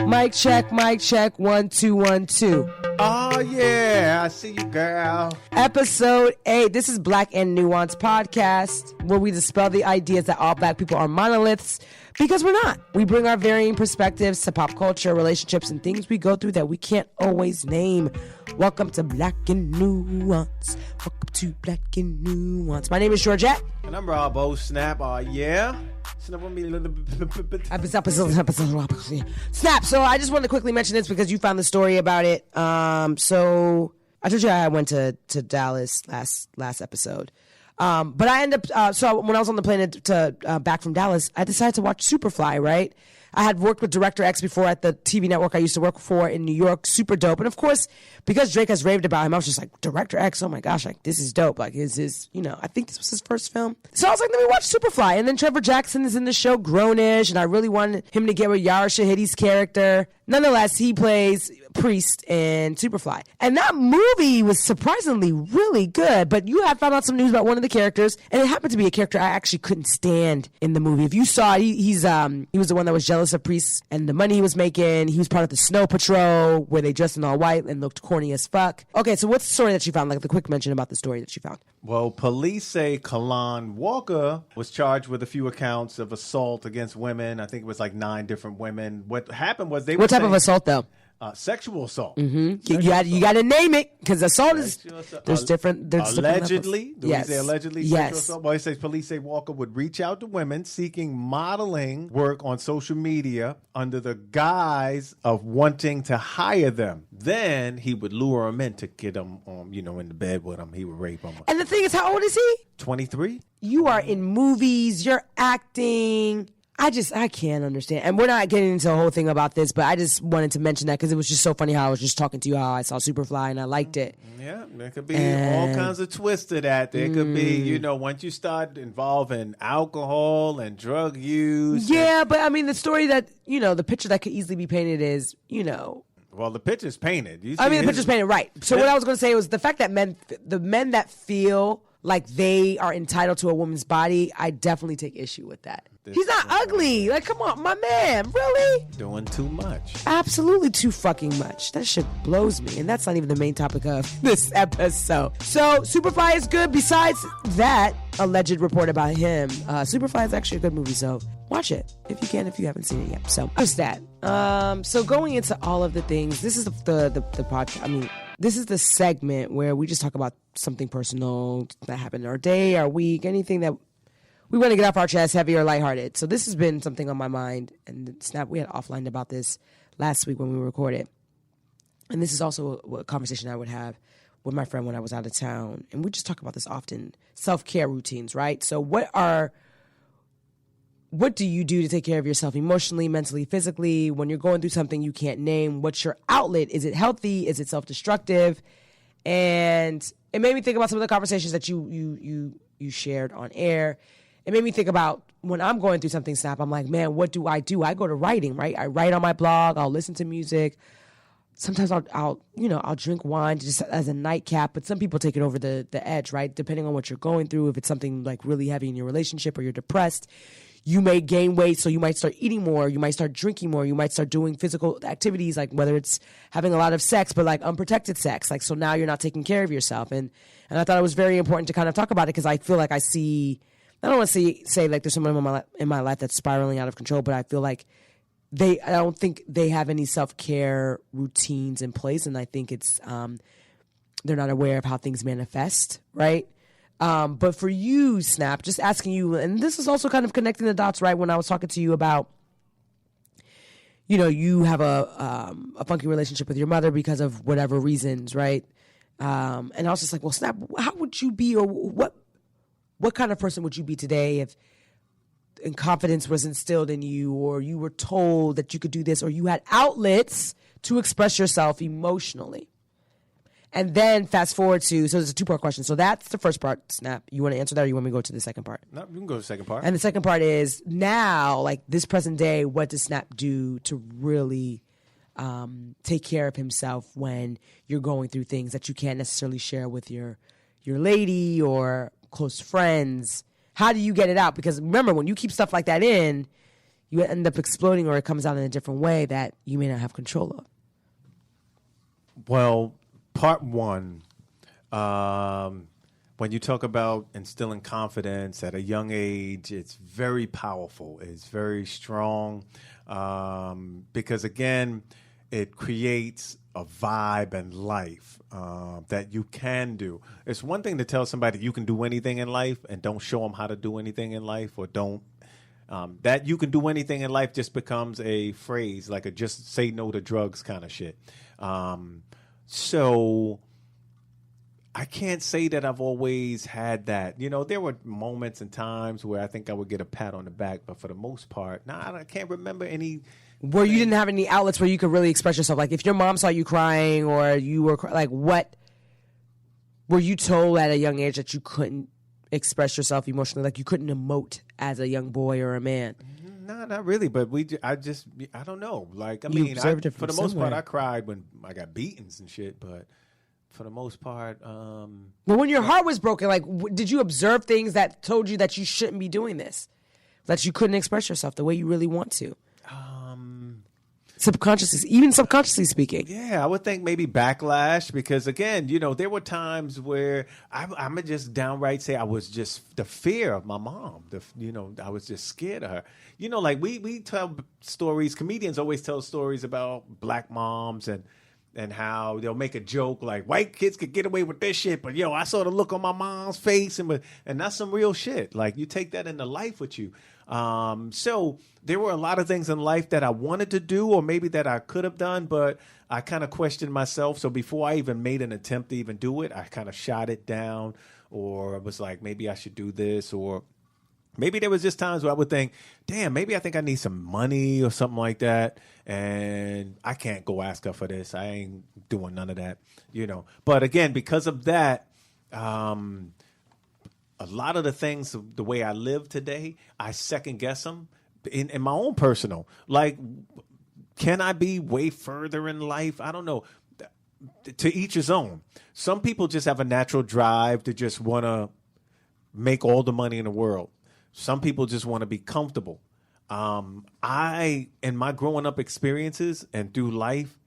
Mic check, 1 2 1 2. Oh yeah, I see you, girl. Episode 8. This is Black and Nuanced podcast, where we dispel the ideas that all black people are monoliths, because we're not. We bring our varying perspectives to pop culture, relationships, and things we go through that we can't always name. Welcome to Black and Nuanced. Welcome to Black and Nuanced. My name is Georgette. And I'm Rob Snap. Oh yeah. Snap. So I just wanted to quickly mention this because you found the story about it. So I told you I went to Dallas last episode. But I ended up, so when I was on the plane back from Dallas, I decided to watch Superfly, right? I had worked with Director X before at the TV network I used to work for in New York. Super dope. And of course, because Drake has raved about him, I was just like, Director X, oh my gosh, like, this is dope. Like, is his, I think this was his first film. So I was like, let me watch Superfly. And then Trevor Jackson is in the show Grownish, and I really wanted him to get with Yara Shahidi's character. Nonetheless, he plays Priest in Superfly. And that movie was surprisingly really good, but you had found out some news about one of the characters, and it happened to be a character I actually couldn't stand in the movie. If you saw it, he was the one that was jealous of Priest and the money he was making. He was part of the Snow Patrol, where they dressed in all white and looked corny as fuck. Okay, so what's the story that you found? Like the quick mention about the story that you found. Well, police say Kalan Walker was charged with a few accounts of assault against women. I think it was like 9 different women. What happened was What type of assault, though? Sexual assault. Mm-hmm. You got to name it, because assault is there's different. Allegedly, do yes. we say allegedly? Yes. Sexual assault? Well, it says police say Walker would reach out to women seeking modeling work on social media under the guise of wanting to hire them. Then he would lure them in to get them, in the bed with them. He would rape them. And the thing is, how old is he? 23. You are in movies. You're acting. I can't understand. And we're not getting into the whole thing about this, but I just wanted to mention that because it was just so funny how I was just talking to you how I saw Superfly and I liked it. Yeah, there could be all kinds of twists to that. There could be, once you start involving alcohol and drug use. Yeah, but I mean, the story that, the picture that could easily be painted is, Well, the picture's painted. The picture's painted, right. So what I was going to say was the fact that the men that feel like they are entitled to a woman's body, I definitely take issue with that. He's not ugly. Like, come on, my man. Really? Doing too much. Absolutely too fucking much. That shit blows me. And that's not even the main topic of this episode. So, Superfly is good. Besides that alleged report about him, Superfly is actually a good movie. So, watch it if you can, if you haven't seen it yet. So, just that. So, going into all of the things, this is the podcast. I mean, this is the segment where we just talk about something personal that happened in our day, our week, anything that we want to get off our chest, heavy or lighthearted. So this has been something on my mind. And Snap, we had offline about this last week when we recorded. And this is also a conversation I would have with my friend when I was out of town. And we just talk about this often. Self-care routines, right? So what do you do to take care of yourself emotionally, mentally, physically? When you're going through something you can't name, what's your outlet? Is it healthy? Is it self-destructive? And it made me think about some of the conversations that you shared on air. It made me think about when I'm going through something, Snap, I'm like, man, what do? I go to writing, right? I write on my blog. I'll listen to music. Sometimes I'll drink wine just as a nightcap, but some people take it over the edge, right? Depending on what you're going through. If it's something like really heavy in your relationship or you're depressed, you may gain weight, so you might start eating more, you might start drinking more, you might start doing physical activities, like whether it's having a lot of sex, but like unprotected sex. Like, so now you're not taking care of yourself. And I thought it was very important to kind of talk about it because I feel like I don't want to say like there's someone in my life that's spiraling out of control, but I feel like I don't think they have any self-care routines in place. And I think it's, they're not aware of how things manifest, right? But for you, Snap, just asking you, and this is also kind of connecting the dots, right? When I was talking to you about, you have a funky relationship with your mother because of whatever reasons, right? And I was just like, well, Snap, how would you be, or what kind of person would you be today if confidence was instilled in you, or you were told that you could do this, or you had outlets to express yourself emotionally? And then fast forward to, so there's a 2-part question. So that's the first part, Snap. You want to answer that, or you want me to go to the second part? No, you can go to the second part. And the second part is, now, like this present day, what does Snap do to really take care of himself when you're going through things that you can't necessarily share with your lady or close friends? How do you get it out? Because remember, when you keep stuff like that in, you end up exploding, or it comes out in a different way that you may not have control of? Well, part one, when you talk about instilling confidence at a young age, it's very powerful. It's very strong because, again, it creates a vibe and life that you can do. It's one thing to tell somebody you can do anything in life and don't show them how to do anything in life, or don't. That you can do anything in life just becomes a phrase, like a just say no to drugs kind of shit. So I can't say that I've always had that. You know, there were moments and times where I think I would get a pat on the back, but for the most part, I can't remember any. Where you didn't have any outlets where you could really express yourself. Like if your mom saw you crying, or you were like, what were you told at a young age that you couldn't express yourself emotionally? Like you couldn't emote as a young boy or a man? No, not really. But I don't know. Like, I You mean, observed it for the from most part, somewhere. I cried when I got beatings and shit. But for the most part, But when your heart was broken, like, did you observe things that told you that you shouldn't be doing this? That you couldn't express yourself the way you really want to? Subconsciously, even subconsciously speaking. yeah, I would think maybe backlash because, again, you know, there were times where I'm gonna just downright say I was just the fear of my mom. I was just scared of her. You know, like we tell stories. Comedians always tell stories about black moms and how they'll make a joke like white kids could get away with this shit, but I saw the look on my mom's face, and that's some real shit. Like you take that into life with you. So there were a lot of things in life that I wanted to do, or maybe that I could have done, but I kind of questioned myself. So before I even made an attempt to even do it, I kind of shot it down, or was like, maybe I should do this, or maybe there was just times where I would think, damn, maybe I think I need some money or something like that. And I can't go ask her for this. I ain't doing none of that, But again, because of that, a lot of the things, the way I live today, I second guess them in my own personal. Like, can I be way further in life? I don't know. To each his own. Some people just have a natural drive to just want to make all the money in the world. Some people just want to be comfortable. In my growing up experiences and through life,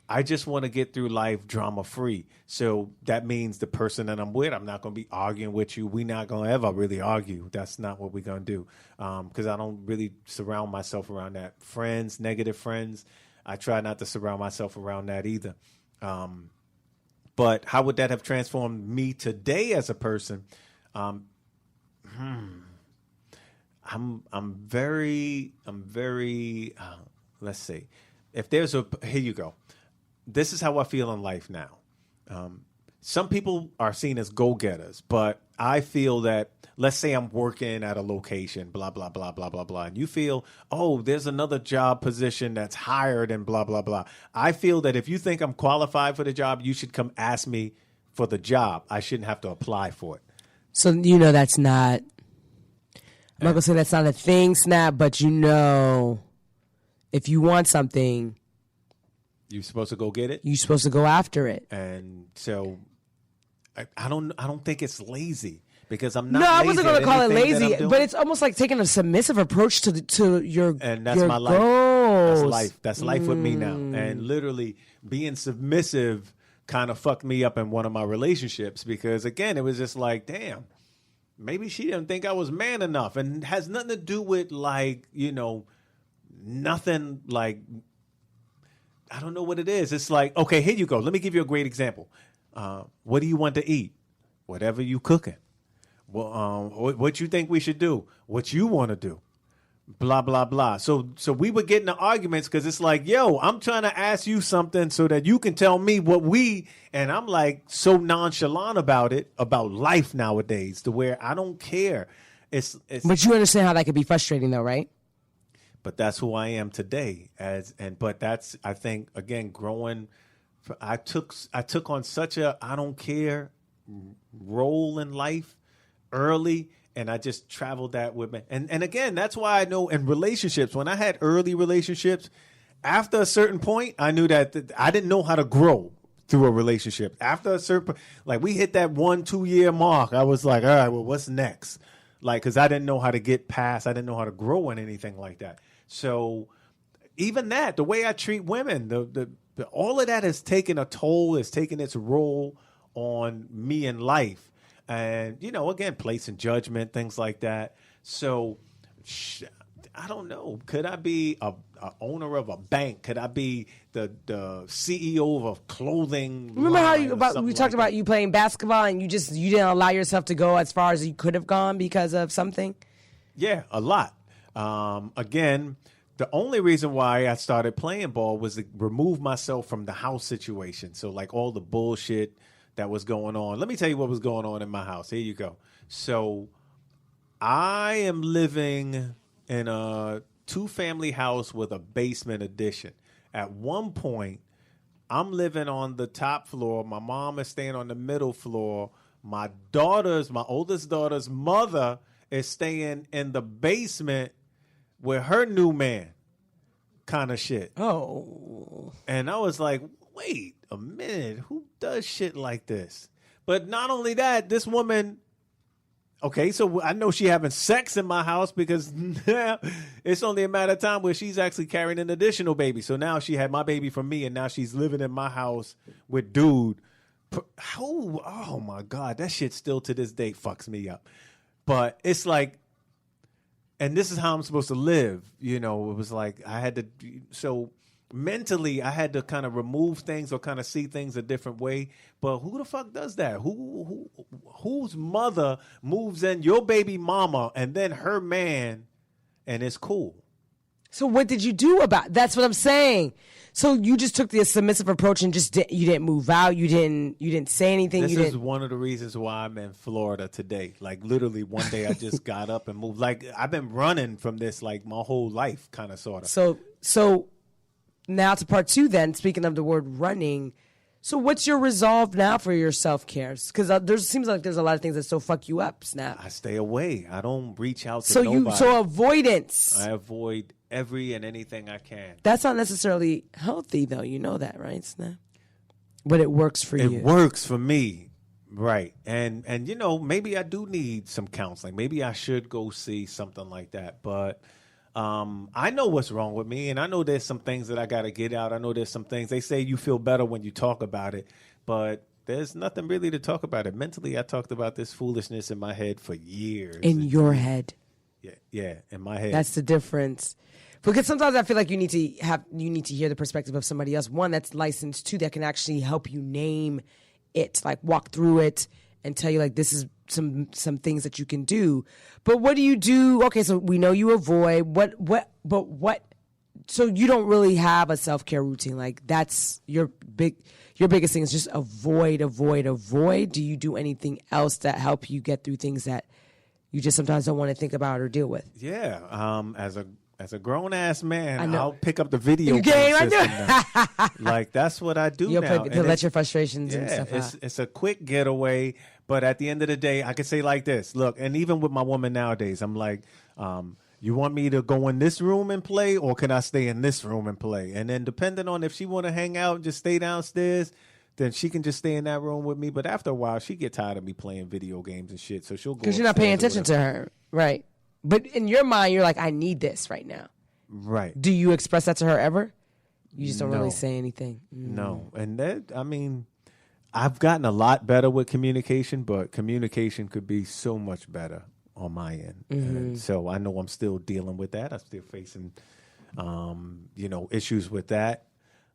I just want to get through life drama free. So that means the person that I'm with, I'm not going to be arguing with you. We're not going to ever really argue. That's not what we're going to do. Because I don't really surround myself around that. Friends, negative friends, I try not to surround myself around that either. But how would that have transformed me today as a person? I'm very, let's see. If there's here you go. This is how I feel in life now. Some people are seen as go-getters, but I feel that, let's say I'm working at a location, blah, blah, blah, blah, blah, blah, and you feel, oh, there's another job position that's higher than blah, blah, blah. I feel that if you think I'm qualified for the job, you should come ask me for the job. I shouldn't have to apply for it. So, that's not, I'm not going to say that's not a thing, Snap, but if you want something, you're supposed to go get it. You're supposed to go after it. And so I don't think it's lazy because I'm not. No, lazy I wasn't going to call it lazy, but but it's almost like taking a submissive approach to your and that's your my life. goals. That's life. That's life with me now. And literally being submissive kind of fucked me up in one of my relationships because again, it was just like, damn, maybe she didn't think I was man enough, and it has nothing to do with like nothing like. I don't know what it is. It's like, okay, here you go. Let me give you a great example. What do you want to eat? Whatever you cooking. Well, what you think we should do? What you want to do? Blah, blah, blah. So we would get into arguments because it's like, yo, I'm trying to ask you something so that you can tell me and I'm like so nonchalant about it, about life nowadays, to where I don't care. But you understand how that could be frustrating though, right? But that's who I am today. But that's, I think, again, growing. I took on such a I don't care role in life early, and I just traveled that with me. And again, that's why I know in relationships, when I had early relationships, after a certain point, I knew that I didn't know how to grow through a relationship. After a certain, like we hit that 1-2 year mark, I was like, all right, well, what's next? Like, because I didn't know how to get past. I didn't know how to grow in anything like that. So even that, the way I treat women, the all of that has taken a toll, has taken its role on me in life. And, again, placing judgment, things like that. So I don't know. Could I be a owner of a bank? Could I be the CEO of a clothing Remember how we talked about you playing basketball and you didn't allow yourself to go as far as you could have gone because of something? Yeah, a lot. Again, the only reason why I started playing ball was to remove myself from the house situation. So like all the bullshit that was going on. Let me tell you what was going on in my house. Here you go. So I am living in a 2-family house with a basement addition. At one point, I'm living on the top floor. My mom is staying on the middle floor. My oldest daughter's mother is staying in the basement with her new man, kind of shit. Oh. And I was like, wait a minute, who does shit like this? But not only that, this woman, okay, so I know she having sex in my house because now it's only a matter of time where she's actually carrying an additional baby. So now she had my baby from me, and now she's living in my house with dude. Oh my God, that shit still to this day fucks me up. But it's like, and this is how I'm supposed to live. It was like I had to, so mentally I had to kind of remove things or kind of see things a different way. But who the fuck does that? Whose mother moves in your baby mama and then her man and it's cool? So what did you do about? That's what I'm saying. So you just took the submissive approach and you didn't move out. You didn't say anything. This is one of the reasons why I'm in Florida today. Like literally one day I just got up and moved. Like I've been running from this like my whole life, kind of sort of. So now to part 2 then, speaking of the word running. So what's your resolve now for your self-care? Because there seems like there's a lot of things that still fuck you up, Snap. I stay away. I don't reach out to nobody. So avoidance. I avoid every and anything I can. That's not necessarily healthy, though. You know that, right, Snap? But it works for you. It works for me, right? And maybe I do need some counseling. Maybe I should go see something like that. But I know what's wrong with me, and I know there's some things that I got to get out. I know there's some things. They say you feel better when you talk about it, but there's nothing really to talk about it. Mentally, I talked about this foolishness in my head for years. In your head. Yeah, in my head. That's the difference. Because sometimes I feel like you need to hear the perspective of somebody else. One that's licensed, 2 that can actually help you name it, like walk through it and tell you like this is some things that you can do. But what do you do? Okay, so we know you avoid. What? So you don't really have a self-care routine. Like that's your biggest thing is just avoid. Do you do anything else that help you get through things that you just sometimes don't want to think about or deal with? Yeah. As a grown ass man, I'll pick up the video game system now. Like that's what I do now. To let your frustrations and stuff out. It's a quick getaway, but at the end of the day, I could say like this. Look, and even with my woman nowadays, I'm like, you want me to go in this room and play, or can I stay in this room and play? And then depending on if she want to hang out and just stay downstairs, then she can just stay in that room with me. But after a while, she get tired of me playing video games and shit, so she'll go. Because you're not paying attention to her, right? But in your mind, you're like, I need this right now. Right. Do you express that to her ever? You just don't really say anything. No. And that, I mean, I've gotten a lot better with communication, but communication could be so much better on my end. And so I know I'm still dealing with that. I'm still facing, issues with that.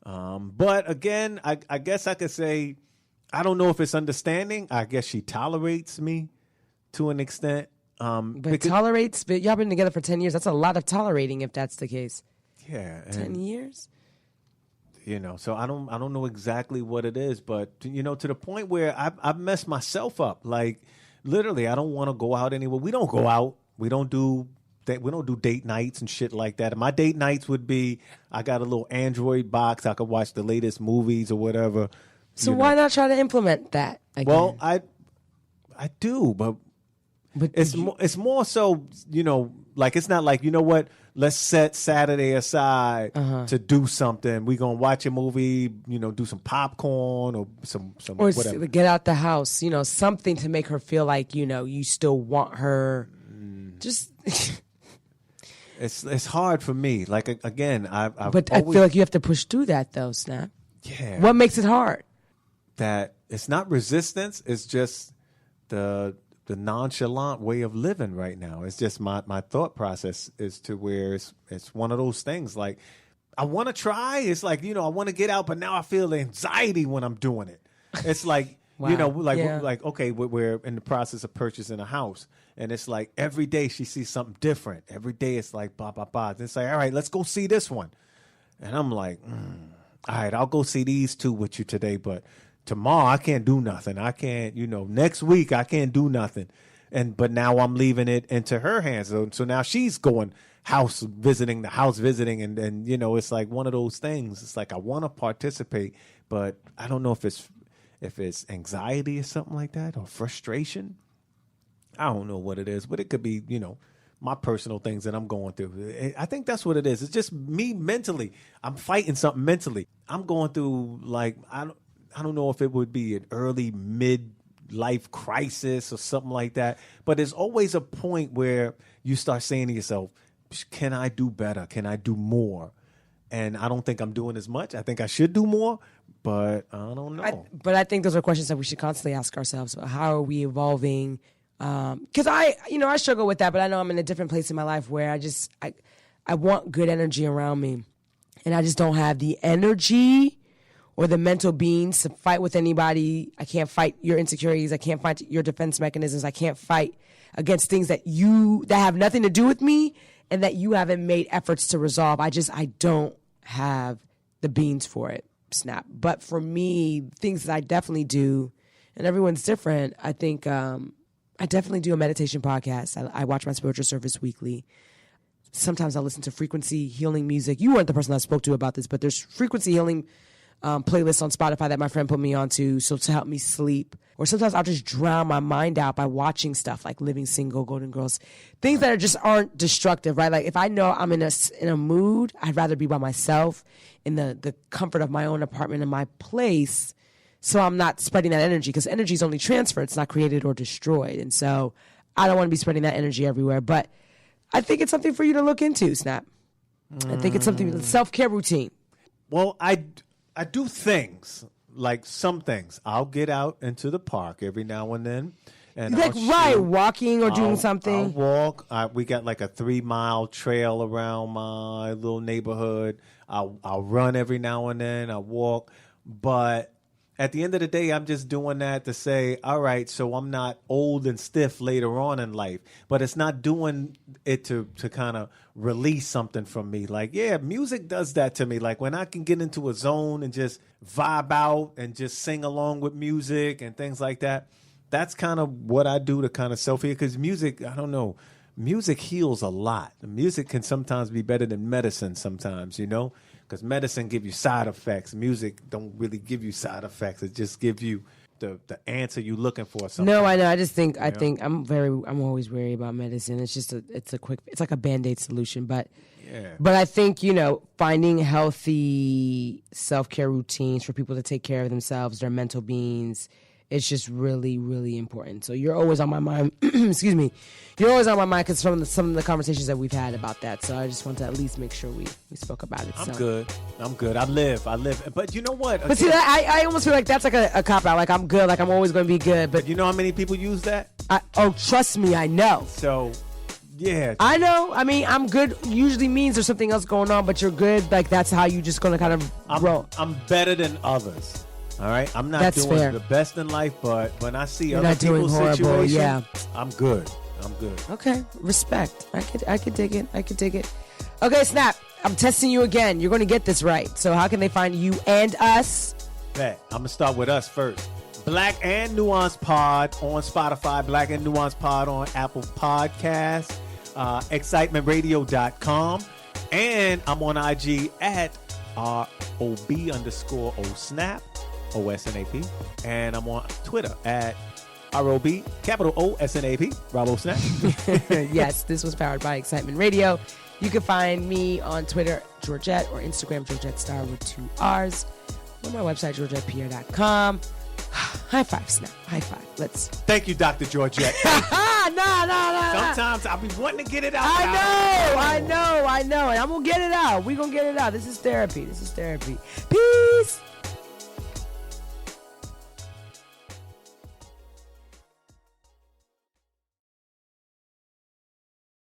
But again, I guess I could say, I don't know if it's understanding. I guess she tolerates me to an extent. But y'all been together for 10 years. That's a lot of tolerating if that's the case. Yeah. 10 years? So I don't know exactly what it is, but to the point where I've messed myself up. Like literally, I don't want to go out anywhere. We don't go out. We don't do date nights and shit like that. And my date nights would be, I got a little Android box. I could watch the latest movies or whatever. So why not try to implement that again? Well, I do, but it's more so, like it's not like, what, let's set Saturday aside to do something. We're going to watch a movie, do some popcorn or some or whatever. Get out the house, something to make her feel like, you still want her. Just It's hard for me. Like, again, But I feel like you have to push through that, though, Snap. Yeah. What makes it hard? That it's not resistance. It's just the nonchalant way of living right now. It's just my thought process is to where it's one of those things. Like, I want to try. It's like, I want to get out, but now I feel anxiety when I'm doing it. It's like, wow. like, okay, we're in the process of purchasing a house. And it's like every day she sees something different. Every day it's like, blah, blah, blah. It's like, all right, let's go see this one. And I'm like, all right, I'll go see these two with you today. But tomorrow I can't do nothing. I can't, next week I can't do nothing. But now I'm leaving it into her hands. So now she's going house visiting. And it's like one of those things. It's like I want to participate, but I don't know if it's anxiety or something like that or frustration. I don't know what it is, but it could be, my personal things that I'm going through. I think that's what it is. It's just me mentally. I'm fighting something mentally. I'm going through, like, I don't know if it would be an early mid-life crisis or something like that, but there's always a point where you start saying to yourself, can I do better? Can I do more? And I don't think I'm doing as much. I think I should do more, but I don't know. But I think those are questions that we should constantly ask ourselves. How are we evolving? Because I struggle with that, but I know I'm in a different place in my life where I want good energy around me, and I just don't have the energy or the mental beings to fight with anybody. I can't fight your insecurities. I can't fight your defense mechanisms. I can't fight against things that have nothing to do with me and that you haven't made efforts to resolve. I don't have the beans for it, Snap. But for me, things that I definitely do, and everyone's different, I think I definitely do a meditation podcast. I watch my spiritual service weekly. Sometimes I listen to frequency healing music. You weren't the person I spoke to about this, but there's frequency healing playlists on Spotify that my friend put me onto to help me sleep. Or sometimes I'll just drown my mind out by watching stuff like Living Single, Golden Girls, things that aren't destructive, right? Like if I know I'm in a mood, I'd rather be by myself in the comfort of my own apartment in my place. So I'm not spreading that energy, because energy is only transferred. It's not created or destroyed. And so I don't want to be spreading that energy everywhere. But I think it's something for you to look into, Snap. I think it's something, self-care routine. Well, I do things, like some things. I'll get out into the park every now and then. And walking or doing something. I'll walk. We got like a 3-mile trail around my little neighborhood. I'll run every now and then. I'll walk. But at the end of the day, I'm just doing that to say, all right, so I'm not old and stiff later on in life. But it's not doing it to kind of release something from me. Like, yeah, music does that to me. Like when I can get into a zone and just vibe out and just sing along with music and things like that, that's kind of what I do to kind of self-heal. Because music, I don't know, music heals a lot. The music can sometimes be better than medicine sometimes, because medicine give you side effects. Music don't really give you side effects. It just gives you the answer you're looking for. No, I know. I just think I'm always wary about medicine. It's just it's like a Band-Aid solution. But I think finding healthy self-care routines for people to take care of themselves, their mental beings. It's just really, really important. So you're always on my mind. Excuse me. You're always on my mind because some of the conversations that we've had about that. So I just want to at least make sure we spoke about it. I'm good. I live. But you know what? But see, I almost feel like that's like a cop-out. Like I'm good. Like I'm always going to be good. But you know how many people use that? Trust me, I know. So, yeah. I know. I mean, I'm good usually means there's something else going on, but you're good. Like that's how you just going to kind of roll. I'm better than others. All right, I'm not doing the best in life, but when I see other people's situation, I'm good. Okay, respect. I could dig it. Okay, Snap. I'm testing you again. You're going to get this right. So how can they find you and us? Bet. I'm gonna start with us first. Black and Nuance Pod on Spotify. Black and Nuance Pod on Apple Podcasts. excitementradio.com, and I'm on IG at ROB_OSNAP. OSNAP, and I'm on Twitter at ROB OSNAP, Robo Snap. Yes, this was powered by Excitement Radio. You can find me on Twitter, Georgette, or Instagram, Georgette Star with 2 R's. On my website, georgettepierre.com. High five, Snap. High five. Let's. Thank you, Dr. Georgette. No. Sometimes I'll be wanting to get it out. I know. And I'm going to get it out. We're going to get it out. This is therapy. Peace.